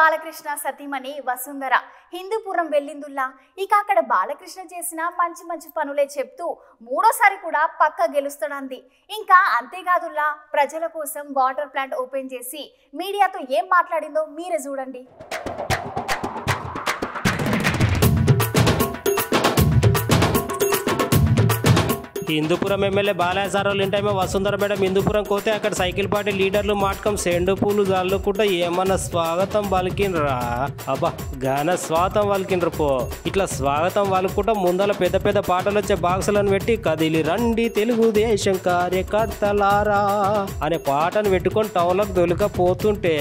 బాలకృష్ణ సతీమణి వసుంధర హిందూపురం వెళ్ళిందుల్లా ఇక అక్కడ బాలకృష్ణ చేసిన మంచి మంచి పనులే చెప్తూ మూడోసారి కూడా పక్క గెలుస్తాడంది. ఇంకా అంతేకాదుల్లా ప్రజల కోసం వాటర్ ప్లాంట్ ఓపెన్ చేసి మీడియాతో ఏం మాట్లాడిందో మీరే చూడండి. హిందూపురం ఎమ్మెల్యే బాలయ్య సార్ వాళ్ళ ఇంటైమే వసుంధర మేడం హిందూపురం పోతే అక్కడ సైకిల్ పార్టీ లీడర్లు మాటకం సెండు పూలు చల్లుకుంటా ఏమన్నా స్వాగతం పలికినరా. అబ్బా ఘన స్వాగతం పలికినరు పో. ఇట్లా స్వాగతం పలుకుంటా ముందల పెద్ద పెద్ద పాటలు వచ్చే బాక్సులను పెట్టి కదిలి రండి తెలుగుదేశం కార్యకర్తలారా అనే పాటను పెట్టుకొని టౌన్లకు దొలికపోతుంటే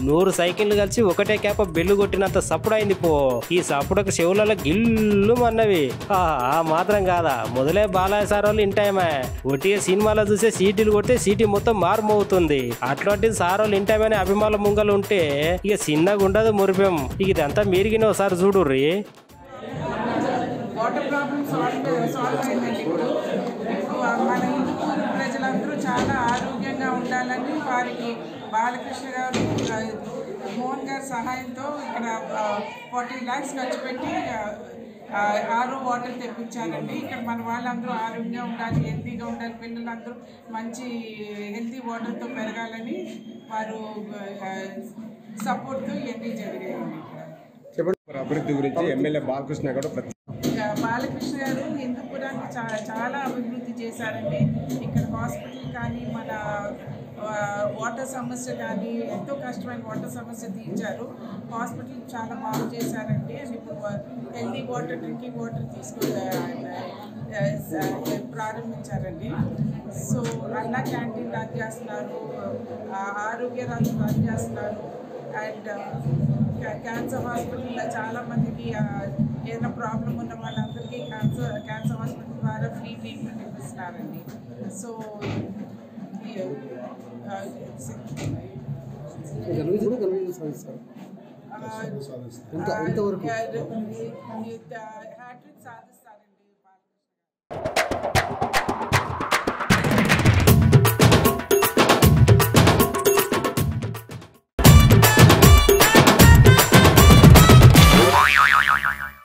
100 సైకిళ్లు కలిసి ఒకటే క్యాప బెల్లు కొట్టినంత సప్పుడైంది పో. ఈ సప్పుడకు చెవులలో గిల్లు అన్నవి. ఆ మాత్రం కాదా, మొదలే బాలయ్య సార్ ఇంటైమే ఒట్టిగా సినిమాలో చూసే సీటీలు కొడితే సీటీ మొత్తం మారుమవుతుంది. అట్లాంటిది సార్ వాళ్ళు ఇంటైమని అభిమానుల ముంగలు ఉంటే ఇక చిన్నగా ఉండదు మురిపం. ఇక ఇదంతా మీరిగిన ఒకసారి చూడుర్రి. వాటర్ ప్రాబ్లమ్ సాల్వ్ అయిందండి. ఇప్పుడు మన హిందూపూర్ ప్రజలందరూ చాలా ఆరోగ్యంగా ఉండాలని వారికి బాలకృష్ణ గారు మోహన్ గారి సహాయంతో ఇక్కడ 40 lakhs ఖర్చు పెట్టి ఆరో వాటర్ తెప్పించారండి. ఇక్కడ మన వాళ్ళందరూ ఆరోగ్యంగా ఉండాలి, హెల్తీగా ఉండాలి, పిల్లలందరూ మంచి హెల్తీ వాటర్తో పెరగాలని వారు సపోర్ట్తో ఇవన్నీ జరిగాయండి. చెప్పండి అభివృద్ధి గురించి. ఎమ్మెల్యే బాలకృష్ణ గారు బాలకృష్ణ గారు హిందూపురాన్ని చాలా అభివృద్ధి చేశారండి. ఇక్కడ హాస్పిటల్ కానీ మన వాటర్ సమస్య కానీ ఎంతో కష్టమైన వాటర్ సమస్య తీర్చారు. హాస్పిటల్ చాలా బాగు చేశారండి. అండ్ ఇప్పుడు హెల్దీ వాటర్ డ్రింకింగ్ వాటర్ ప్రారంభించారండి. సో అన్న క్యాంటీన్ రన్ చేస్తున్నారు, ఆరోగ్య రన్ చేస్తున్నారు. అండ్ క్యాన్సర్ హాస్పిటల్లో చాలామందికి ఏదైనా ప్రాబ్లం ఉన్న వాళ్ళందరికీ క్యాన్సర్ హాస్పిటల్ ద్వారా ఫ్రీ ట్రీట్మెంట్ ఇప్పిస్తున్నారండి. సో